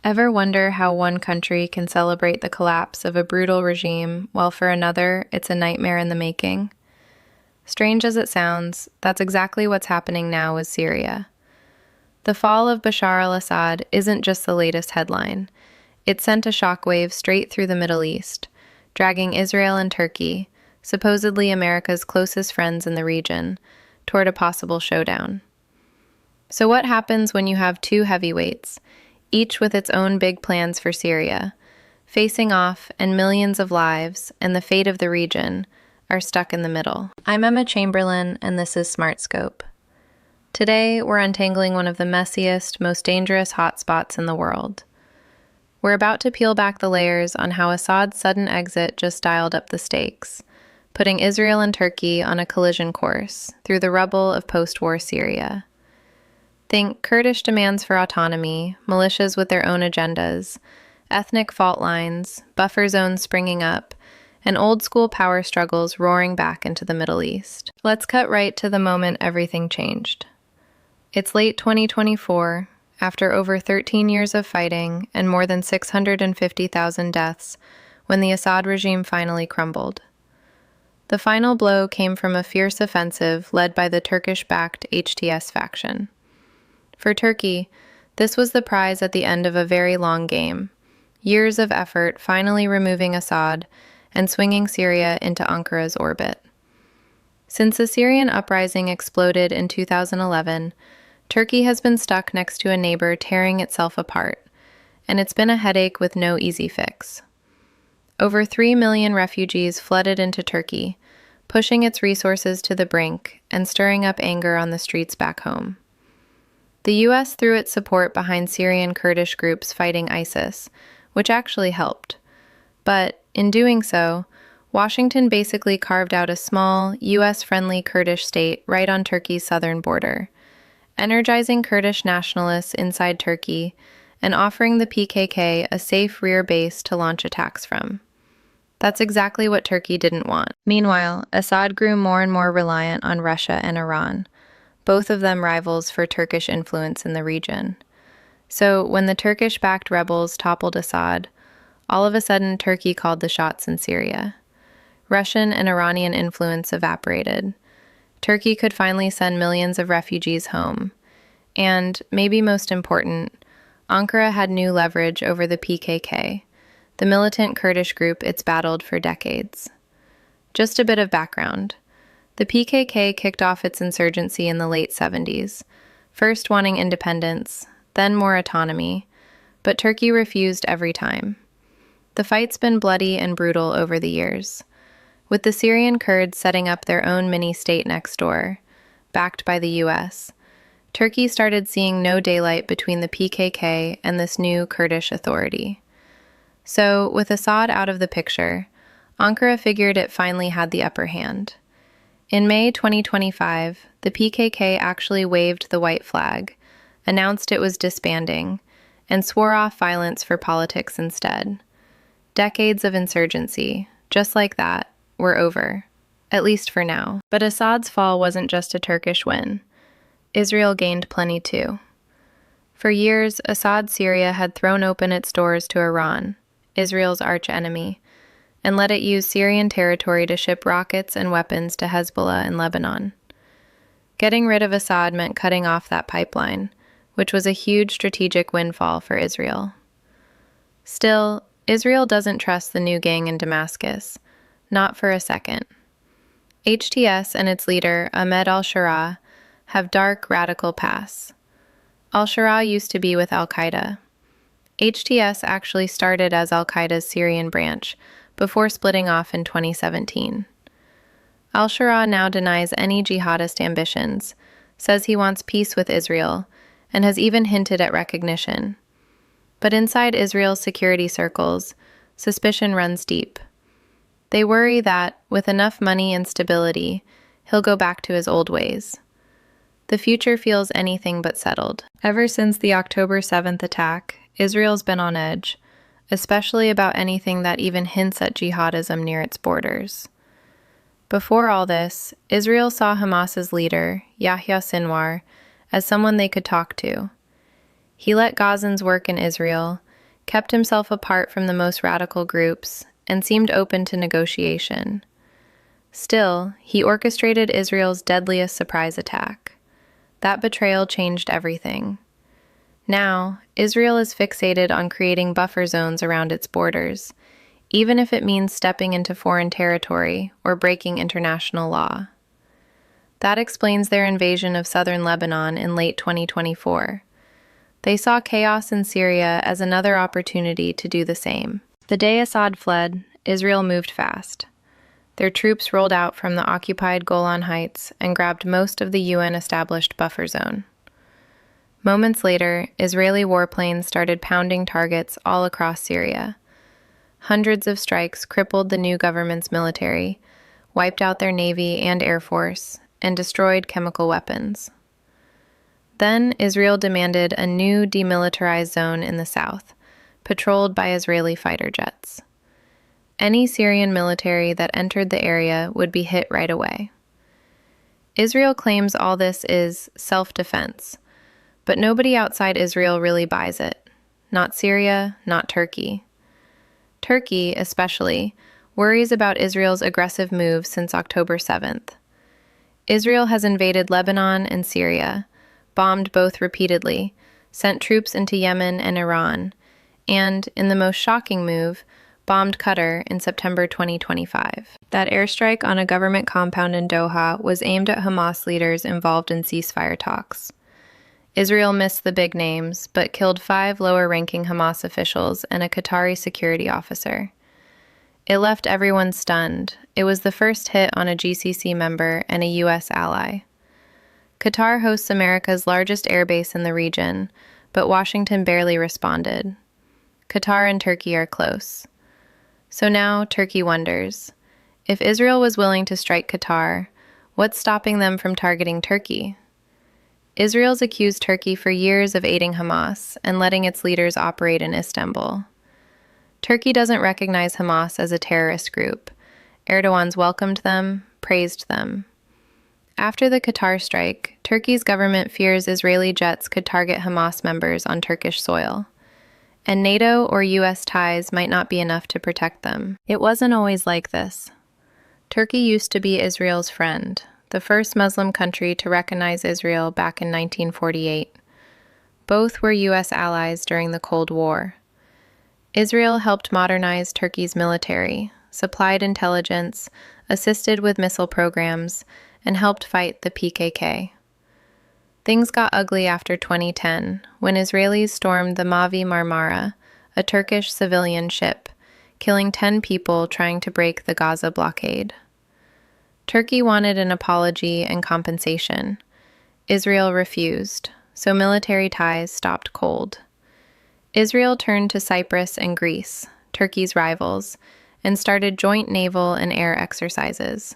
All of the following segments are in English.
Ever wonder how one country can celebrate the collapse of a brutal regime while for another it's a nightmare in the making? Strange as it sounds, that's exactly what's happening now with Syria. The fall of Bashar al-Assad isn't just the latest headline. It sent a shockwave straight through the Middle East, dragging Israel and Turkey, supposedly America's closest friends in the region, toward a possible showdown. So what happens when you have two heavyweights, each with its own big plans for Syria, facing off, and millions of lives and the fate of the region are stuck in the middle? I'm Emma Chamberlain, and this is SmartScope. Today, we're untangling one of the messiest, most dangerous hotspots in the world. We're about to peel back the layers on how Assad's sudden exit just dialed up the stakes, putting Israel and Turkey on a collision course through the rubble of post-war Syria. Think Kurdish demands for autonomy, militias with their own agendas, ethnic fault lines, buffer zones springing up, and old-school power struggles roaring back into the Middle East. Let's cut right to the moment everything changed. It's late 2024, after over 13 years of fighting and more than 650,000 deaths, when the Assad regime finally crumbled. The final blow came from a fierce offensive led by the Turkish-backed HTS faction. For Turkey, this was the prize at the end of a very long game, years of effort finally removing Assad and swinging Syria into Ankara's orbit. Since the Syrian uprising exploded in 2011, Turkey has been stuck next to a neighbor tearing itself apart, and it's been a headache with no easy fix. Over 3 million refugees flooded into Turkey, pushing its resources to the brink and stirring up anger on the streets back home. The U.S. threw its support behind Syrian Kurdish groups fighting ISIS, which actually helped. But, in doing so, Washington basically carved out a small, U.S.-friendly Kurdish state right on Turkey's southern border, energizing Kurdish nationalists inside Turkey and offering the PKK a safe rear base to launch attacks from. That's exactly what Turkey didn't want. Meanwhile, Assad grew more and more reliant on Russia and Iran, both of them rivals for Turkish influence in the region. So when the Turkish-backed rebels toppled Assad, all of a sudden Turkey called the shots in Syria. Russian and Iranian influence evaporated. Turkey could finally send millions of refugees home. And, maybe most important, Ankara had new leverage over the PKK, the militant Kurdish group it's battled for decades. Just a bit of background. The PKK kicked off its insurgency in the late 70s, first wanting independence, then more autonomy, but Turkey refused every time. The fight's been bloody and brutal over the years, with the Syrian Kurds setting up their own mini-state next door, backed by the US. Turkey started seeing no daylight between the PKK and this new Kurdish authority. So, with Assad out of the picture, Ankara figured it finally had the upper hand. In May 2025, the PKK actually waved the white flag, announced it was disbanding, and swore off violence for politics instead. Decades of insurgency, just like that, were over, at least for now. But Assad's fall wasn't just a Turkish win. Israel gained plenty too. For years, Assad's Syria had thrown open its doors to Iran, Israel's arch-enemy, and let it use Syrian territory to ship rockets and weapons to Hezbollah in Lebanon. Getting rid of Assad meant cutting off that pipeline, which was a huge strategic windfall for Israel. Still, Israel doesn't trust the new gang in Damascus, not for a second. HTS and its leader, Ahmed al-Sharaa, have dark, radical pasts. Al-Sharaa used to be with al-Qaeda. HTS actually started as al-Qaeda's Syrian branch, before splitting off in 2017. Al-Sharaa now denies any jihadist ambitions, says he wants peace with Israel, and has even hinted at recognition. But inside Israel's security circles, suspicion runs deep. They worry that, with enough money and stability, he'll go back to his old ways. The future feels anything but settled. Ever since the October 7th attack, Israel's been on edge, especially about anything that even hints at jihadism near its borders. Before all this, Israel saw Hamas's leader, Yahya Sinwar, as someone they could talk to. He let Gazans work in Israel, kept himself apart from the most radical groups, and seemed open to negotiation. Still, he orchestrated Israel's deadliest surprise attack. That betrayal changed everything. Now, Israel is fixated on creating buffer zones around its borders, even if it means stepping into foreign territory or breaking international law. That explains their invasion of southern Lebanon in late 2024. They saw chaos in Syria as another opportunity to do the same. The day Assad fled, Israel moved fast. Their troops rolled out from the occupied Golan Heights and grabbed most of the UN-established buffer zone. Moments later, Israeli warplanes started pounding targets all across Syria. Hundreds of strikes crippled the new government's military, wiped out their navy and air force, and destroyed chemical weapons. Then Israel demanded a new demilitarized zone in the south, patrolled by Israeli fighter jets. Any Syrian military that entered the area would be hit right away. Israel claims all this is self-defense, but nobody outside Israel really buys it. Not Syria, not Turkey. Turkey, especially, worries about Israel's aggressive moves since October 7th. Israel has invaded Lebanon and Syria, bombed both repeatedly, sent troops into Yemen and Iran, and, in the most shocking move, bombed Qatar in September 2025. That airstrike on a government compound in Doha was aimed at Hamas leaders involved in ceasefire talks. Israel missed the big names, but killed 5 lower-ranking Hamas officials and a Qatari security officer. It left everyone stunned. It was the first hit on a GCC member and a U.S. ally. Qatar hosts America's largest airbase in the region, but Washington barely responded. Qatar and Turkey are close. So now Turkey wonders, if Israel was willing to strike Qatar, what's stopping them from targeting Turkey? Israel's accused Turkey for years of aiding Hamas and letting its leaders operate in Istanbul. Turkey doesn't recognize Hamas as a terrorist group. Erdogan's welcomed them, praised them. After the Qatar strike, Turkey's government fears Israeli jets could target Hamas members on Turkish soil. And NATO or U.S. ties might not be enough to protect them. It wasn't always like this. Turkey used to be Israel's friend, the first Muslim country to recognize Israel back in 1948. Both were U.S. allies during the Cold War. Israel helped modernize Turkey's military, supplied intelligence, assisted with missile programs, and helped fight the PKK. Things got ugly after 2010, when Israelis stormed the Mavi Marmara, a Turkish civilian ship, killing 10 people trying to break the Gaza blockade. Turkey wanted an apology and compensation. Israel refused, so military ties stopped cold. Israel turned to Cyprus and Greece, Turkey's rivals, and started joint naval and air exercises.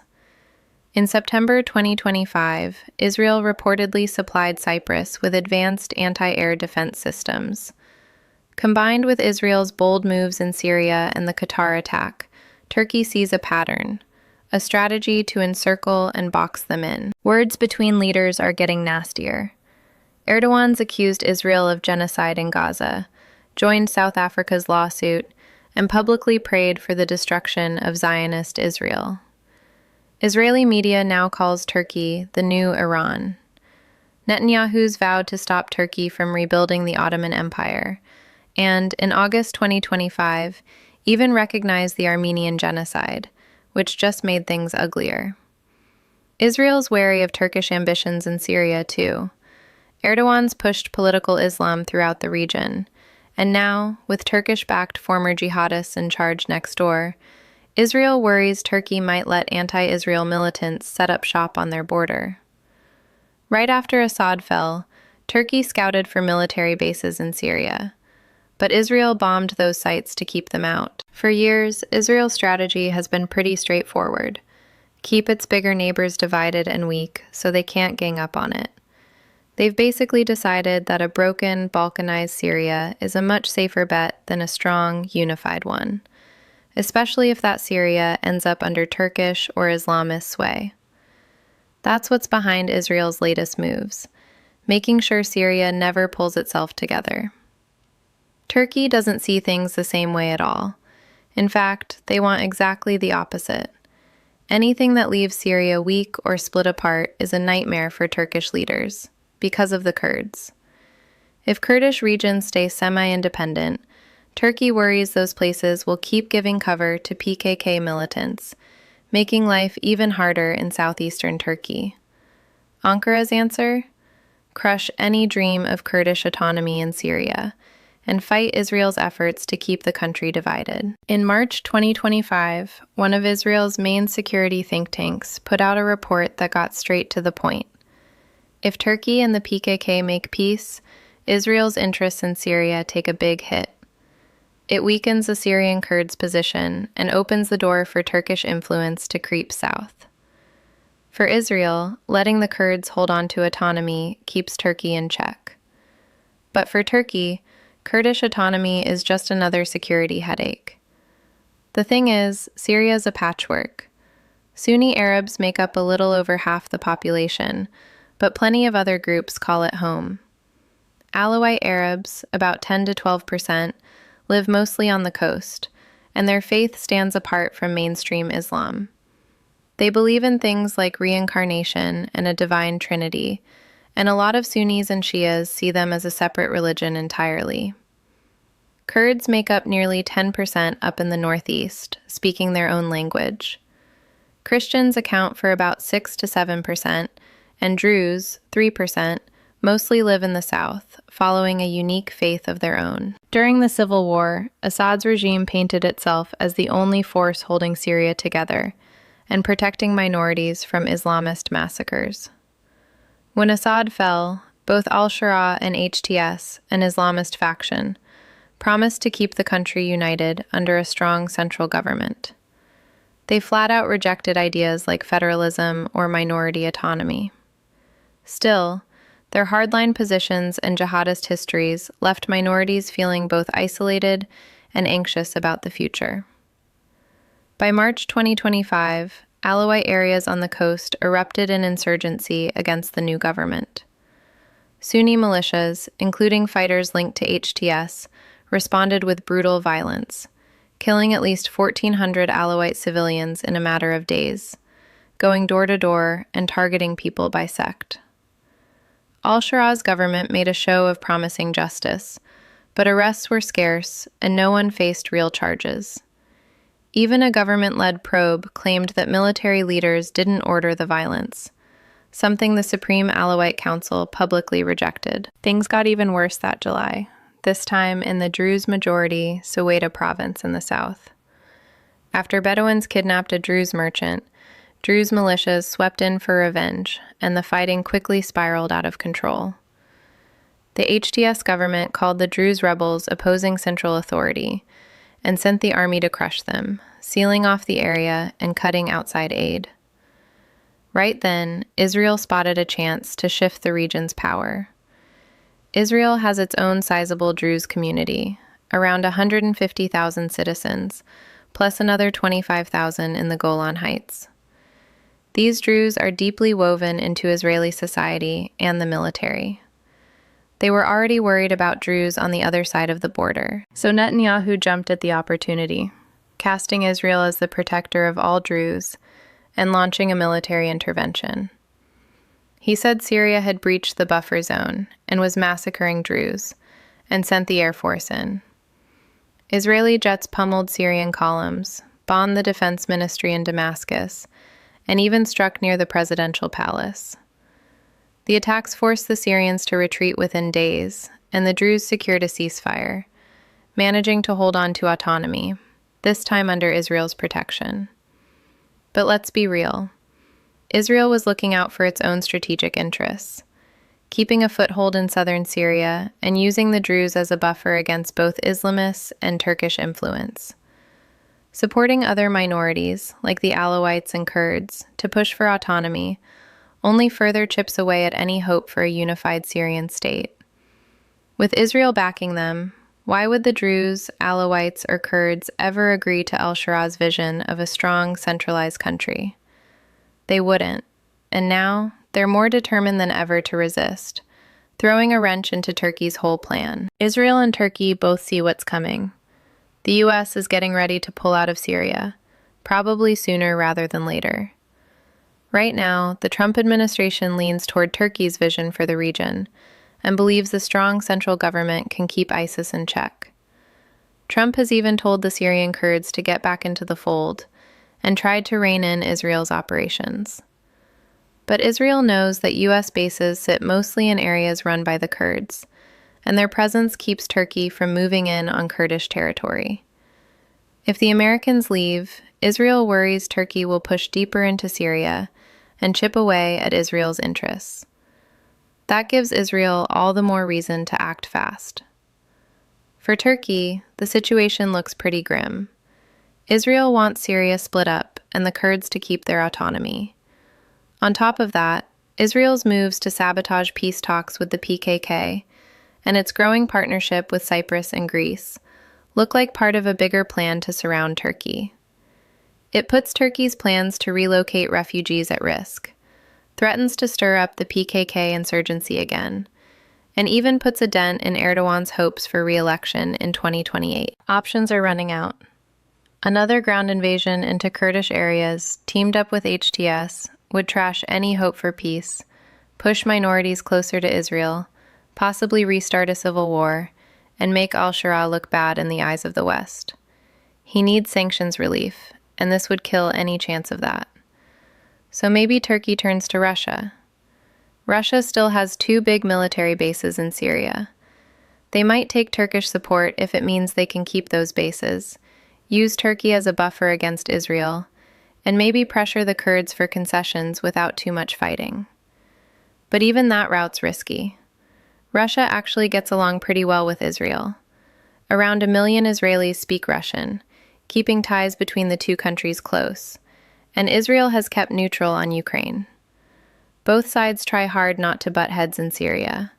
In September 2025, Israel reportedly supplied Cyprus with advanced anti-air defense systems. Combined with Israel's bold moves in Syria and the Qatar attack, Turkey sees a pattern, a strategy to encircle and box them in. Words between leaders are getting nastier. Erdogan's accused Israel of genocide in Gaza, joined South Africa's lawsuit, and publicly prayed for the destruction of Zionist Israel. Israeli media now calls Turkey the new Iran. Netanyahu's vowed to stop Turkey from rebuilding the Ottoman Empire, and in August 2025, even recognized the Armenian genocide, which just made things uglier. Israel's wary of Turkish ambitions in Syria, too. Erdogan's pushed political Islam throughout the region, and now, with Turkish-backed former jihadists in charge next door, Israel worries Turkey might let anti-Israel militants set up shop on their border. Right after Assad fell, Turkey scouted for military bases in Syria, but Israel bombed those sites to keep them out. For years, Israel's strategy has been pretty straightforward. Keep its bigger neighbors divided and weak so they can't gang up on it. They've basically decided that a broken, balkanized Syria is a much safer bet than a strong, unified one, especially if that Syria ends up under Turkish or Islamist sway. That's what's behind Israel's latest moves, making sure Syria never pulls itself together. Turkey doesn't see things the same way at all. In fact, they want exactly the opposite. Anything that leaves Syria weak or split apart is a nightmare for Turkish leaders, because of the Kurds. If Kurdish regions stay semi-independent, Turkey worries those places will keep giving cover to PKK militants, making life even harder in southeastern Turkey. Ankara's answer? Crush any dream of Kurdish autonomy in Syria, and fight Israel's efforts to keep the country divided. In March 2025, one of Israel's main security think tanks put out a report that got straight to the point. If Turkey and the PKK make peace, Israel's interests in Syria take a big hit. It weakens the Syrian Kurds' position and opens the door for Turkish influence to creep south. For Israel, letting the Kurds hold on to autonomy keeps Turkey in check. But for Turkey, Kurdish autonomy is just another security headache. The thing is, Syria's a patchwork. Sunni Arabs make up a little over half the population, but plenty of other groups call it home. Alawite Arabs, about 10 to 12%, live mostly on the coast, and their faith stands apart from mainstream Islam. They believe in things like reincarnation and a divine trinity, and a lot of Sunnis and Shias see them as a separate religion entirely. Kurds make up nearly 10% up in the northeast, speaking their own language. Christians account for about 6 to 7%, and Druze, 3%, mostly live in the south, following a unique faith of their own. During the civil war, Assad's regime painted itself as the only force holding Syria together and protecting minorities from Islamist massacres. When Assad fell, both al-Shura and HTS, an Islamist faction, promised to keep the country united under a strong central government. They flat out rejected ideas like federalism or minority autonomy. Still, their hardline positions and jihadist histories left minorities feeling both isolated and anxious about the future. By March 2025, Alawite areas on the coast erupted in insurgency against the new government. Sunni militias, including fighters linked to HTS, responded with brutal violence, killing at least 1,400 Alawite civilians in a matter of days, going door to door and targeting people by sect. Al-Shura's government made a show of promising justice, but arrests were scarce and no one faced real charges. Even a government-led probe claimed that military leaders didn't order the violence, something the Supreme Alawite Council publicly rejected. Things got even worse that July, this time in the Druze majority Soweto province in the south. After Bedouins kidnapped a Druze merchant, Druze militias swept in for revenge, and the fighting quickly spiraled out of control. The HTS government called the Druze rebels opposing central authority, and sent the army to crush them, sealing off the area and cutting outside aid. Right then, Israel spotted a chance to shift the region's power. Israel has its own sizable Druze community, around 150,000 citizens, plus another 25,000 in the Golan Heights. These Druze are deeply woven into Israeli society and the military. They were already worried about Druze on the other side of the border, so Netanyahu jumped at the opportunity, casting Israel as the protector of all Druze and launching a military intervention. He said Syria had breached the buffer zone and was massacring Druze, and sent the Air Force in. Israeli jets pummeled Syrian columns, bombed the defense ministry in Damascus, and even struck near the presidential palace. The attacks forced the Syrians to retreat within days, and the Druze secured a ceasefire, managing to hold on to autonomy, this time under Israel's protection. But let's be real. Israel was looking out for its own strategic interests, keeping a foothold in southern Syria and using the Druze as a buffer against both Islamists and Turkish influence. Supporting other minorities, like the Alawites and Kurds, to push for autonomy only further chips away at any hope for a unified Syrian state. With Israel backing them, why would the Druze, Alawites, or Kurds ever agree to al-Shura's vision of a strong, centralized country? They wouldn't, and now they're more determined than ever to resist, throwing a wrench into Turkey's whole plan. Israel and Turkey both see what's coming. The US is getting ready to pull out of Syria, probably sooner rather than later. Right now, the Trump administration leans toward Turkey's vision for the region and believes the strong central government can keep ISIS in check. Trump has even told the Syrian Kurds to get back into the fold and tried to rein in Israel's operations. But Israel knows that U.S. bases sit mostly in areas run by the Kurds, and their presence keeps Turkey from moving in on Kurdish territory. If the Americans leave, Israel worries Turkey will push deeper into Syria and chip away at Israel's interests. That gives Israel all the more reason to act fast. For Turkey, the situation looks pretty grim. Israel wants Syria split up and the Kurds to keep their autonomy. On top of that, Israel's moves to sabotage peace talks with the PKK and its growing partnership with Cyprus and Greece look like part of a bigger plan to surround Turkey. It puts Turkey's plans to relocate refugees at risk, threatens to stir up the PKK insurgency again, and even puts a dent in Erdogan's hopes for re-election in 2028. Options are running out. Another ground invasion into Kurdish areas, teamed up with HTS, would trash any hope for peace, push minorities closer to Israel, possibly restart a civil war, and make al-Shura look bad in the eyes of the West. He needs sanctions relief, and this would kill any chance of that. So maybe Turkey turns to Russia. Russia still has 2 big military bases in Syria. They might take Turkish support if it means they can keep those bases, use Turkey as a buffer against Israel, and maybe pressure the Kurds for concessions without too much fighting. But even that route's risky. Russia actually gets along pretty well with Israel. Around 1 million Israelis speak Russian, keeping ties between the two countries close, and Israel has kept neutral on Ukraine. Both sides try hard not to butt heads in Syria.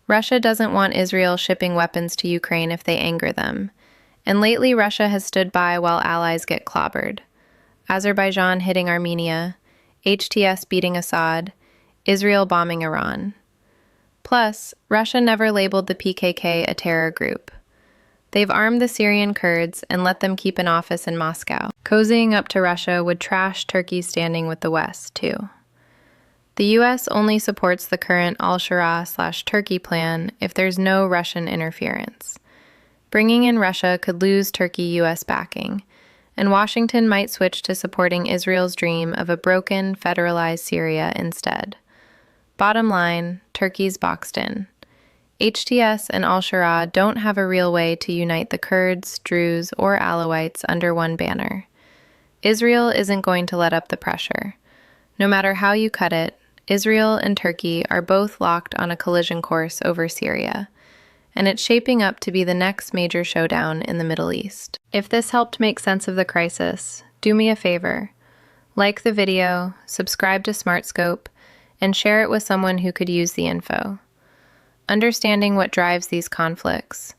Russia doesn't want Israel shipping weapons to Ukraine if they anger them, and lately Russia has stood by while allies get clobbered. Azerbaijan hitting Armenia, HTS beating Assad, Israel bombing Iran. Plus, Russia never labeled the PKK a terror group. They've armed the Syrian Kurds and let them keep an office in Moscow. Cozying up to Russia would trash Turkey's standing with the West, too. The U.S. only supports the current al-Shura/Turkey plan if there's no Russian interference. Bringing in Russia could lose Turkey-U.S. backing, and Washington might switch to supporting Israel's dream of a broken, federalized Syria instead. Bottom line, Turkey's boxed in. HTS and al-Shura don't have a real way to unite the Kurds, Druze, or Alawites under one banner. Israel isn't going to let up the pressure. No matter how you cut it, Israel and Turkey are both locked on a collision course over Syria, and it's shaping up to be the next major showdown in the Middle East. If this helped make sense of the crisis, do me a favor. Like the video, subscribe to SmartScope, and share it with someone who could use the info. Understanding what drives these conflicts,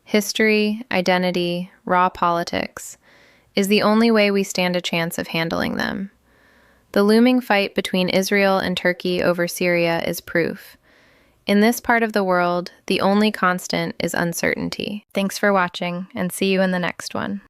history, identity, raw politics, is the only way we stand a chance of handling them. The looming fight between Israel and Turkey over Syria is proof. In this part of the world, the only constant is uncertainty. Thanks for watching, and see you in the next one.